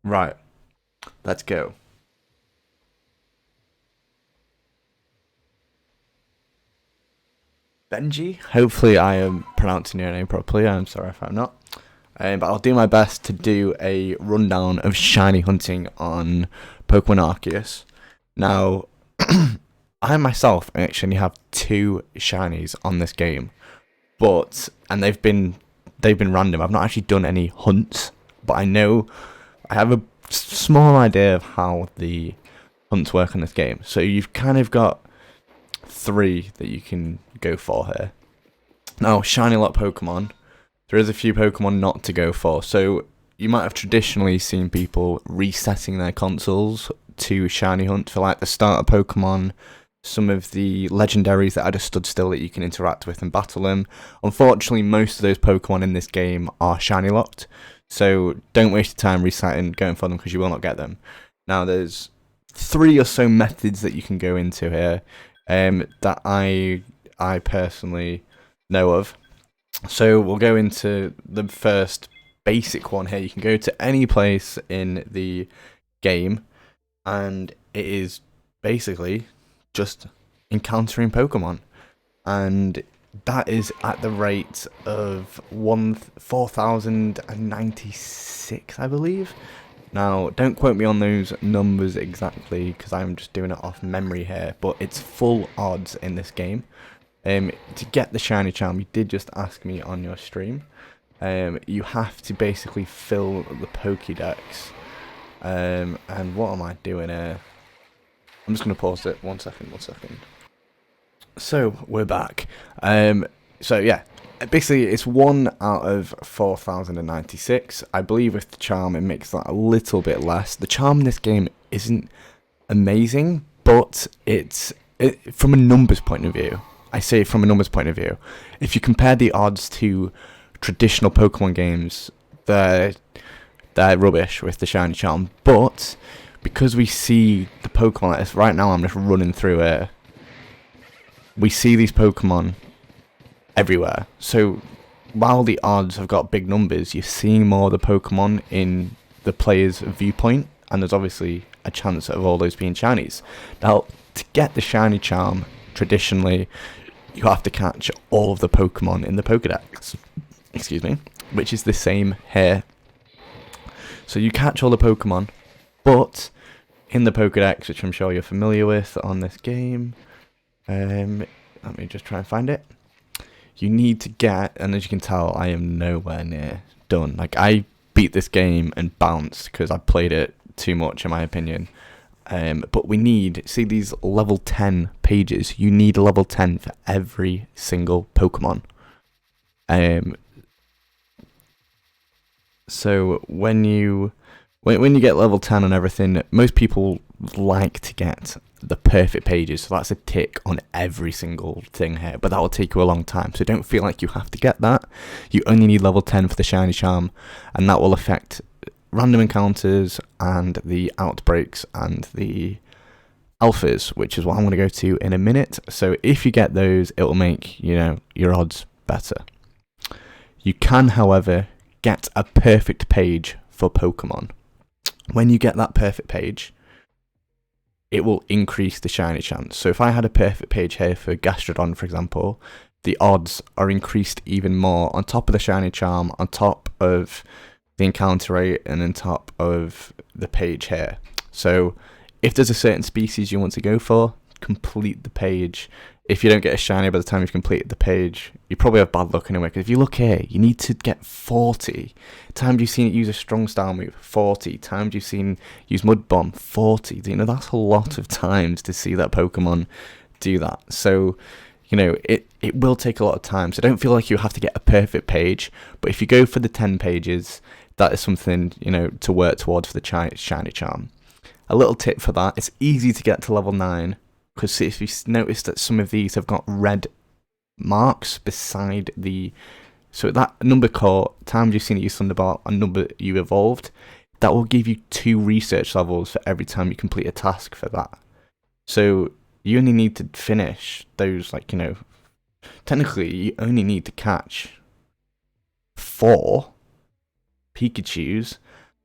Right, let's go. Benji. Hopefully, I am pronouncing your name properly. I'm sorry if I'm not. But I'll do my best to do a rundown of shiny hunting on Pokemon Arceus. Now, I myself actually have two shinies on this game, and they've been random. I've not actually done any hunts, but I know I have a small idea of how the hunts work on this game. So you've kind of got three that you can go for here. Now, shiny lot Pokemon. There is a few Pokemon not to go for. So you might have traditionally seen people resetting their consoles to shiny hunt for like the starter Pokemon, some of the legendaries that are just stood still that you can interact with and battle them. Unfortunately, most of those Pokemon in this game are shiny locked, so don't waste your time resetting going for them because you will not get them. Now, there's three or so methods that you can go into here that I personally know of. So we'll go into the first basic one here. You can go to any place in the game, and it is basically just encountering Pokemon, and that is at the rate of 4,096, I believe. Now, don't quote me on those numbers exactly because I'm just doing it off memory here, but it's full odds in this game. To get the shiny charm, you did just ask me on your stream. You have to basically fill the Pokédex. And what am I doing here? I'm just going to pause it. One second. So, we're back. So yeah, basically it's 1 out of 4,096. I believe with the charm it makes that a little bit less. The charm in this game isn't amazing, but it's from a numbers point of view. I say from a numbers point of view. If you compare the odds to traditional Pokemon games, they're rubbish with the shiny charm. But because we see the Pokemon like this right now, I'm just running through it. We see these Pokemon everywhere. So while the odds have got big numbers, you're seeing more of the Pokemon in the player's viewpoint, and there's obviously a chance of all those being shinies. Now, to get the shiny charm, traditionally, you have to catch all of the Pokemon in the Pokédex. Excuse me. Which is the same here. So you catch all the Pokemon, but in the Pokédex, which I'm sure you're familiar with on this game, let me just try and find it. You need to get, and as you can tell, I am nowhere near done. Like, I beat this game and bounced because I played it too much, in my opinion. But we need, see these level 10 pages, you need a level 10 for every single Pokemon. So when you get level 10 and everything, most people like to get the perfect pages, so that's a tick on every single thing here, but that will take you a long time, so don't feel like you have to get that. You only need level 10 for the shiny charm, and that will affect random encounters and the outbreaks and the alphas, which is what I'm going to go to in a minute. So if you get those, it will make, your odds better. You can, however, get a perfect page for Pokemon. When you get that perfect page, it will increase the shiny chance. So if I had a perfect page here for Gastrodon, for example, the odds are increased even more on top of the shiny charm, on top of the encounter rate, and on top of the page here. So if there's a certain species you want to go for, complete the page. If you don't get a shiny by the time you've completed the page, you probably have bad luck anyway. Because if you look here, you need to get 40 times you've seen it use a strong style move, 40 times you've seen use Mud Bomb, 40. That's a lot of times to see that Pokemon do that. So, it will take a lot of time. So don't feel like you have to get a perfect page. But if you go for the 10 pages, that is something, to work towards for the shiny charm. A little tip for that, it's easy to get to level 9. Because if you notice that some of these have got red marks beside the... So that number core, times you've seen it use Thunderbolt, and number you evolved, that will give you 2 research levels for every time you complete a task for that. So you only need to finish those, technically you only need to catch 4 Pikachus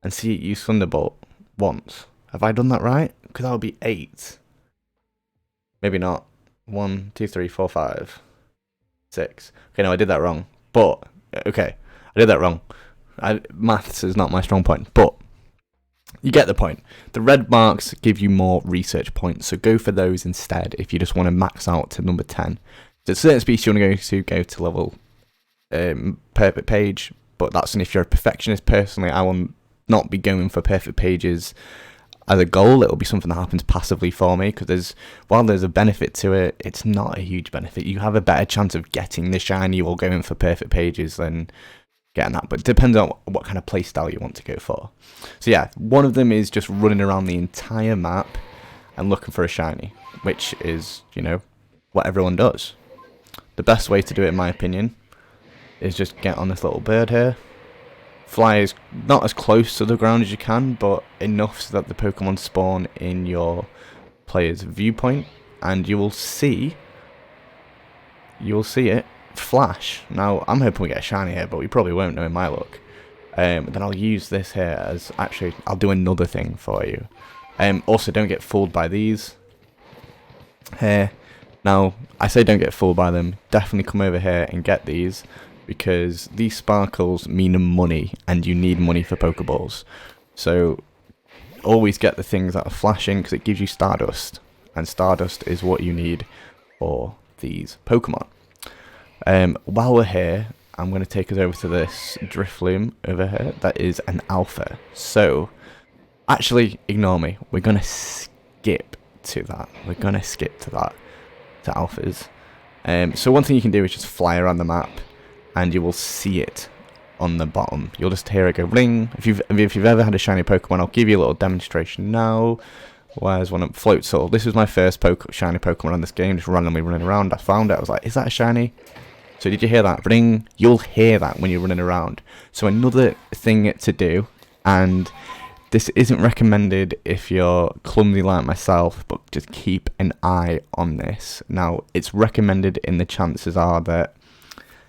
and see it use Thunderbolt once. Have I done that right? Because that would be 8. Maybe not. 1, 2, 3, 4, 5, 6. Okay, no, I did that wrong. But, okay, I did that wrong. Maths is not my strong point, but you get the point. The red marks give you more research points, so go for those instead if you just want to max out to number 10. There's certain species you want to go to level perfect page, but that's if you're a perfectionist. Personally, I will not be going for perfect pages as a goal. It'll be something that happens passively for me, because while there's a benefit to it, it's not a huge benefit. You have a better chance of getting the shiny or going for perfect pages than getting that, but it depends on what kind of playstyle you want to go for. So yeah, one of them is just running around the entire map and looking for a shiny, which is, you know, what everyone does. The best way to do it, in my opinion, is just get on this little bird here, fly as not as close to the ground as you can, but enough so that the Pokemon spawn in your player's viewpoint, and you will see it flash. Now, I'm hoping we get a shiny here, but we probably won't, knowing my luck. Then I'll use this here as, actually, I'll do another thing for you. Also, don't get fooled by these here. Now, I say don't get fooled by them. Definitely come over here and get these, because these sparkles mean money, and you need money for Pokeballs. So, always get the things that are flashing, because it gives you Stardust, and Stardust is what you need for these Pokemon. While we're here, I'm going to take us over to this Drifloon over here. That is an alpha. So, actually, ignore me. We're going to skip to that. To alphas. So one thing you can do is just fly around the map, and you will see it on the bottom. You'll just hear it go bling. If you've ever had a shiny Pokemon, I'll give you a little demonstration now. Where's one? Floatzel. This was my first shiny Pokemon on this game, just randomly running around. I found it. I was like, is that a shiny? So did you hear that? Bling. You'll hear that when you're running around. So another thing to do, and this isn't recommended if you're clumsy like myself, but just keep an eye on this. Now, it's recommended in the chances are that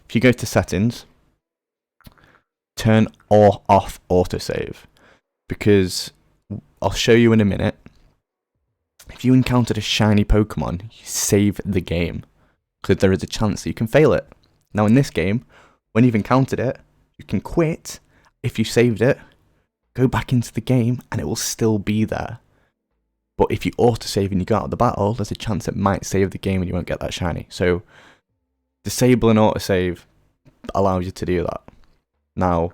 if you go to settings, turn off autosave, because I'll show you in a minute. If you encountered a shiny Pokemon, you save the game, because there is a chance that you can fail it. Now in this game, when you've encountered it, you can quit. If you saved it, go back into the game and it will still be there. But if you autosave and you go out of the battle, there's a chance it might save the game and you won't get that shiny. So disabling autosave allows you to do that. Now,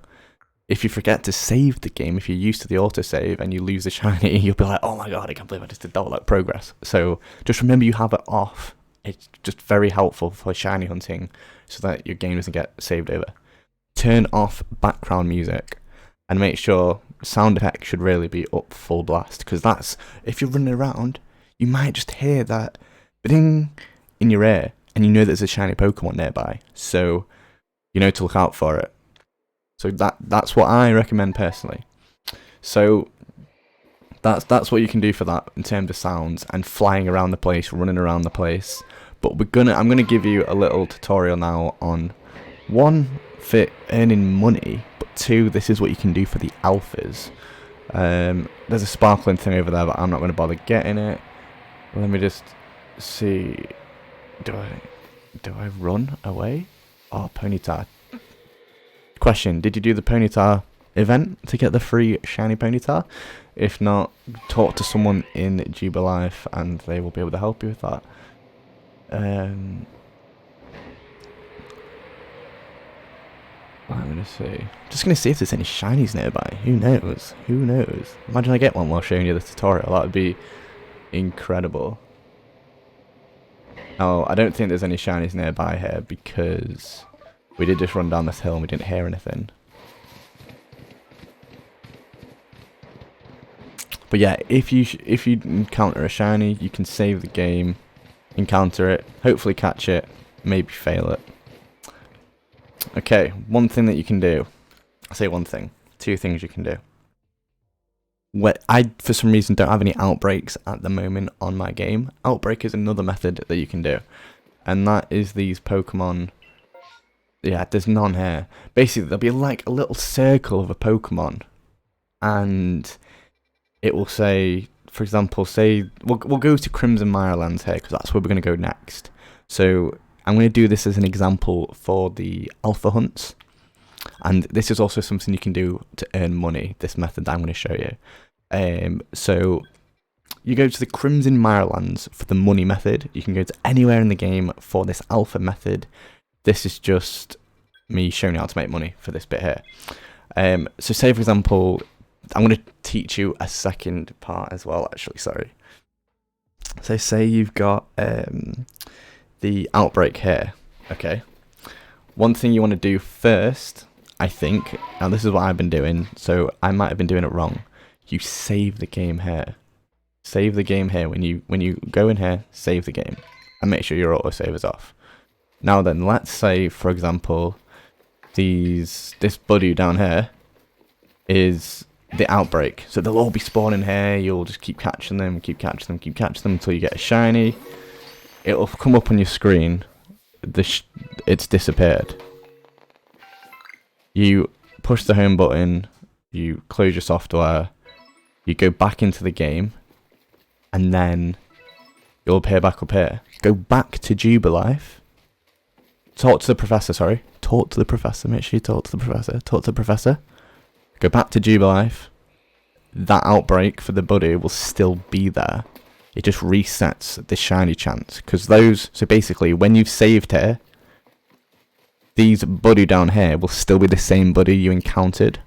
if you forget to save the game, if you're used to the autosave and you lose the shiny, you'll be like, oh my god, I can't believe I just did all that progress. So just remember you have it off. It's just very helpful for shiny hunting so that your game doesn't get saved over. Turn off background music and make sure sound effects should really be up full blast, because that's, if you're running around, you might just hear that ding in your ear and you know there's a shiny Pokemon nearby, so you know to look out for it. So that's what I recommend personally. So that's what you can do for that in terms of sounds and flying around the place, running around the place. But I'm gonna give you a little tutorial now on one, for earning money, but two, this is what you can do for the alphas. There's a sparkling thing over there, but I'm not gonna bother getting it. Let me just see. Do I run away? Oh, Ponyta. Question: did you do the Ponyta event to get the free shiny Ponyta? If not, talk to someone in Jubilife and they will be able to help you with that. I'm gonna see. Just gonna see if there's any shinies nearby. Who knows? Who knows? Imagine I get one while showing you the tutorial. That would be incredible. Oh, I don't think there's any shinies nearby here because we did just run down this hill and we didn't hear anything. But yeah, if you encounter a shiny, you can save the game, encounter it, hopefully catch it, maybe fail it. Okay, one thing that you can do. I say one thing. Two things you can do. I, for some reason, don't have any outbreaks at the moment on my game. Outbreak is another method that you can do. And that is these Pokemon. Yeah, there's none here. Basically, there'll be like a little circle of a Pokemon and it will say, for example, say we'll go to Crimson Mirelands here because that's where we're going to go next. So I'm going to do this as an example for the alpha hunts, and this is also something you can do to earn money. This method that I'm going to show you. So you go to the Crimson Mirelands for the money method. You can go to anywhere in the game for this alpha method. This is just me showing you how to make money for this bit here. So say for example, I'm going to teach you a second part as well, actually, sorry. So say you've got the outbreak here, okay? One thing you want to do first, I think, now this is what I've been doing, so I might have been doing it wrong. You save the game here. Save the game here. When you go in here, save the game. And make sure your autosave is off. Now then, let's say, for example, this buddy down here is the outbreak. So they'll all be spawning here. You'll just keep catching them until you get a shiny. It'll come up on your screen. It's disappeared. You push the home button. You close your software. You go back into the game. And then you'll appear back up here. Go back to Jubilife. Talk to the professor, sorry. Talk to the professor. Make sure you talk to the professor. Talk to the professor. Go back to Jubilife. That outbreak for the buddy will still be there. It just resets the shiny chance. Because so basically, when you've saved here, these buddy down here will still be the same buddy you encountered.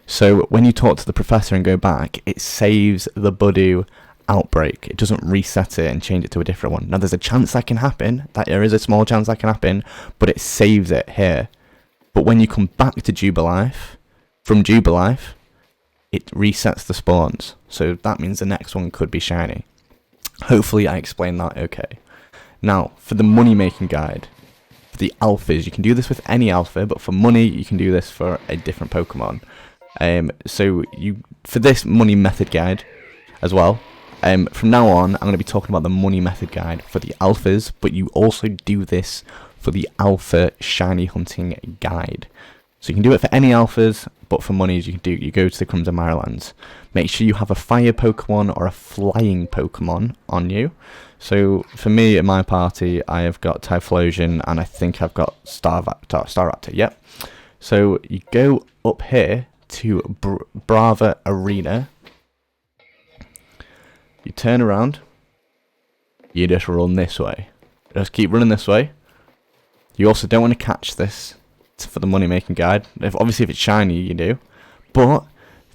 So when you talk to the professor and go back, it saves the buddy outbreak. It doesn't reset it and change it to a different one. Now there's a chance that can happen, that there is a small chance that can happen, but it saves it here. But when you come back to Jubilife, from Jubilife, it resets the spawns. So that means the next one could be shiny. Hopefully I explained that okay. Now for the money making guide, for the alphas, you can do this with any alpha, but for money you can do this for a different Pokemon. So for this money method guide as well, from now on, I'm going to be talking about the money method guide for the alphas, but you also do this for the alpha shiny hunting guide. So you can do it for any alphas, but for monies you go to the Crimson Mirelands. Make sure you have a fire Pokemon or a flying Pokemon on you. So for me, in my party, I have got Typhlosion and I think I've got Staraptor, yep. So you go up here to Brava Arena. You turn around, you just run this way. Just keep running this way. You also don't want to catch this for the money making guide. Obviously if it's shiny you do. But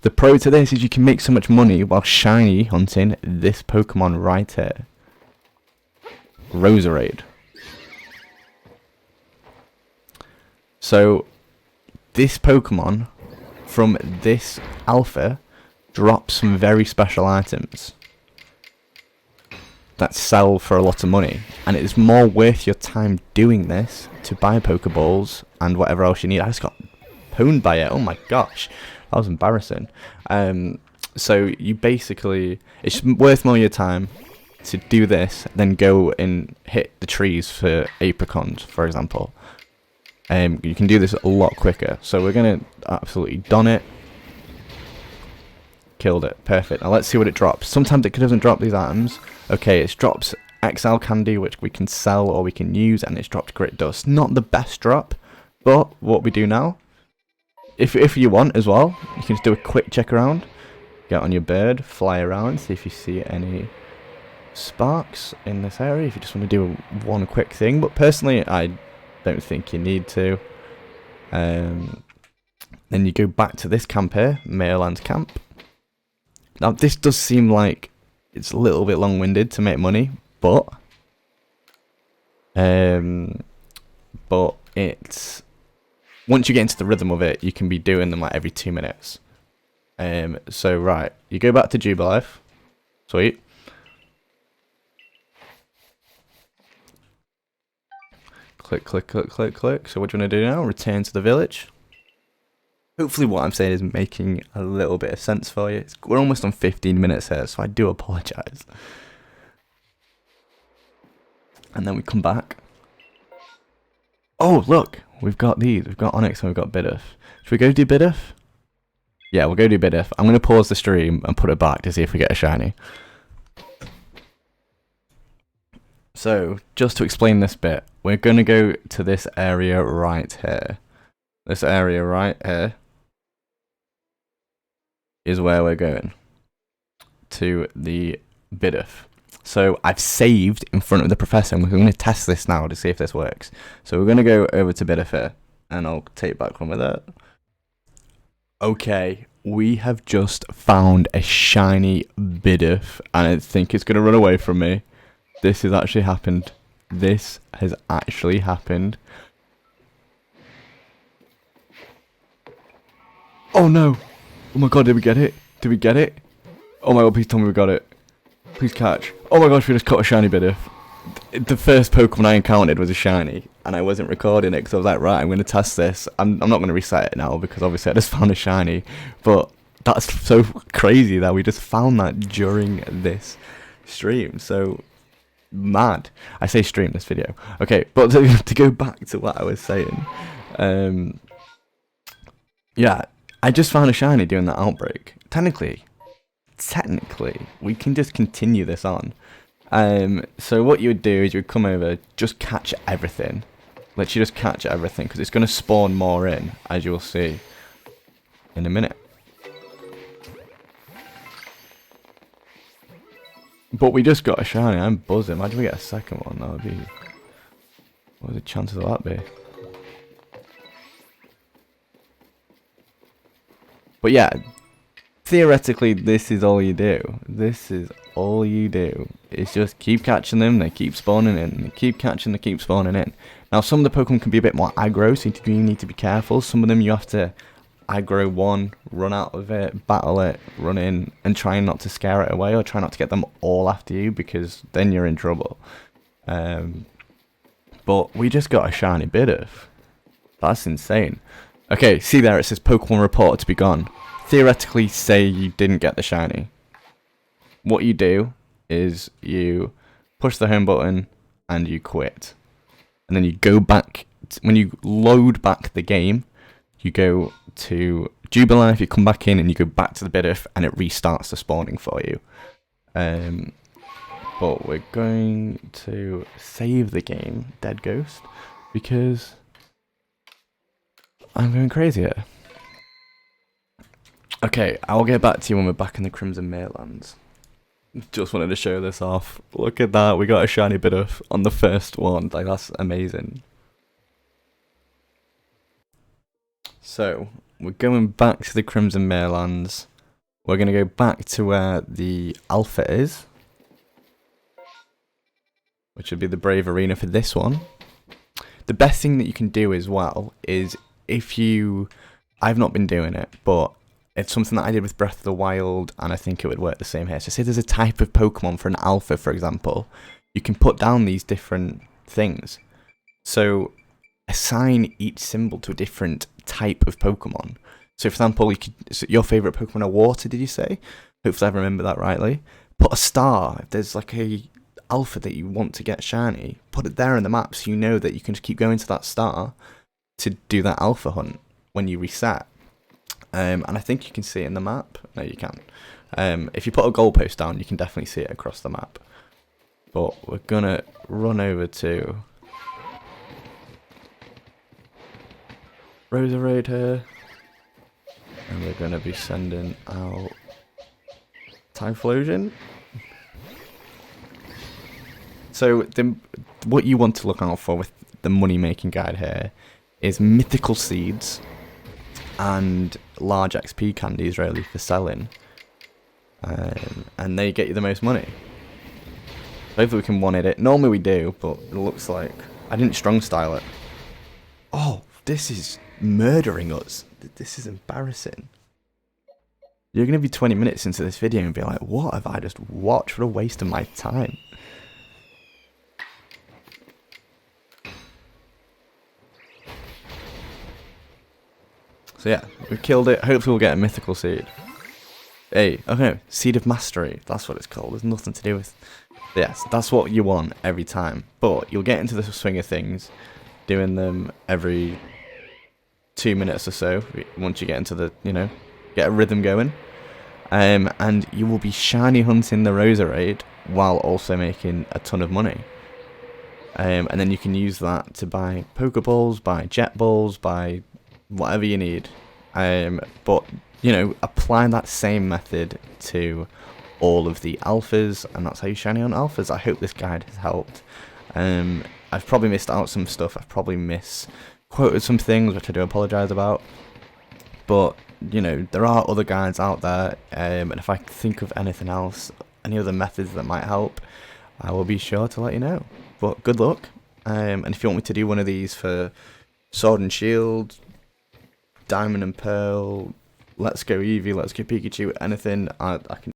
the pro to this is you can make so much money while shiny hunting this Pokemon right here. Roserade. So this Pokemon from this alpha drops some very special items that sell for a lot of money, and it is more worth your time doing this to buy Pokeballs and whatever else you need. I just got pwned by it. Oh my gosh, that was embarrassing. So you basically, it's worth more your time to do this than go and hit the trees for apricons, for example. You can do this a lot quicker. So we're gonna absolutely don it. Killed it. Perfect. Now let's see what it drops. Sometimes it doesn't drop these items. Okay, it drops XL candy, which we can sell or we can use, and it's dropped grit dust. Not the best drop, but what we do now, if you want as well, you can just do a quick check around. Get on your bird, fly around, see if you see any sparks in this area, if you just want to do one quick thing. But personally, I don't think you need to. Then you go back to this camp here, Mayorland Camp. Now this does seem like it's a little bit long-winded to make money, but it's once you get into the rhythm of it, you can be doing them like every 2 minutes. So right, you go back to Jubilife. Sweet. Click, click, click, click, click. So what do you want to do now? Return to the village. Hopefully what I'm saying is making a little bit of sense for you. We're almost on 15 minutes here, so I do apologise. And then we come back. Oh, look! We've got these. We've got Onyx and we've got Bidoof. Should we go do Bidoof? Yeah, we'll go do Bidoof. I'm going to pause the stream and put it back to see if we get a shiny. So, just to explain this bit, we're going to go to this area right here. This area right here is where we're going. To the Bidoof. So, I've saved in front of the professor, and we're going to test this now to see if this works. So, we're going to go over to Bidoof here, and I'll take back one with it. Okay, we have just found a shiny Bidoof, and I think it's going to run away from me. This has actually happened. This has actually happened. Oh no! Oh my god, did we get it? Did we get it? Oh my god, please tell me we got it. Please catch. Oh my gosh, we just caught a shiny Bidoof. The first Pokemon I encountered was a shiny, and I wasn't recording it because I was like, right, I'm going to test this. I'm not going to reset it now because obviously I just found a shiny. But that's so crazy that we just found that during this stream. So mad. I say stream, this video. Okay, but to go back to what I was saying. Yeah, I just found a shiny doing that outbreak. Technically, we can just continue this on. So what you would do is you would come over, just catch everything. Literally just catch everything, because it's going to spawn more in, as you'll see in a minute. But we just got a shiny. I'm buzzing. Imagine we get a second one. That would be... What would the chances of that be? But yeah, theoretically, this is all you do. This is all you do. It's just keep catching them, they keep spawning in. They keep catching, they keep spawning in. Now, some of the Pokemon can be a bit more aggro, so you need to be careful. Some of them you have to aggro one, run out of it, battle it, run in, and try not to scare it away, or try not to get them all after you, because then you're in trouble. But we just got a shiny Bidoof. That's insane. Okay, see there, it says Pokemon reported to be gone. Theoretically, say you didn't get the shiny. What you do is you push the home button and you quit. And then you go back, when you load back the game, you go to Jubilife, you come back in and you go back to the Bidoof and it restarts the spawning for you. But we're going to save the game, Dead Ghost, because I'm going crazy here. Okay, I'll get back to you when we're back in the Crimson Merelands. Just wanted to show this off. Look at that, we got a shiny Bidoof on the first one. Like, that's amazing. So, we're going back to the Crimson Merelands. We're going to go back to where the Alpha is, which would be the Brave Arena for this one. The best thing that you can do as well is if you... I've not been doing it, but it's something that I did with Breath of the Wild, and I think it would work the same here. So say there's a type of Pokemon for an Alpha, for example, you can put down these different things. So assign each symbol to a different type of Pokemon. So for example, so your favourite Pokemon are water, did you say? Hopefully I remember that rightly. Put a star. If there's like a Alpha that you want to get shiny, put it there in the map so you know that you can just keep going to that star to do that Alpha hunt when you reset. And I think you can see it in the map. No, you can't. If you put a goalpost down, you can definitely see it across the map. But we're going to run over to Roserade here. And we're going to be sending out Typhlosion. So what you want to look out for with the money making guide here is mythical seeds and large XP candies really for selling, and they get you the most money. Hopefully we can one-hit it. Normally we do, but it looks like I didn't strong style it. Oh, this is murdering us. This is embarrassing. You're going to be 20 minutes into this video and be like, what have I just watched? What a waste of my time. So yeah, we've killed it. Hopefully we'll get a mythical seed. Hey, okay, Seed of Mastery. That's what it's called. There's nothing to do with... Yes, that's what you want every time. But you'll get into the swing of things, doing them every 2 minutes or so, once you get into the, you know, get a rhythm going. And you will be shiny hunting the Roserade while also making a ton of money. And then you can use that to buy Pokeballs, buy Jet Balls, buy whatever you need. But, you know, apply that same method to all of the alphas, and that's how you shiny on alphas. I hope this guide has helped. I've probably missed out some stuff. I've probably misquoted some things, which I do apologise about. But, you know, there are other guides out there, and if I think of anything else, any other methods that might help, I will be sure to let you know. But good luck, and if you want me to do one of these for Sword and Shield, Diamond and Pearl, Let's Go Eevee, Let's Go Pikachu, anything, I can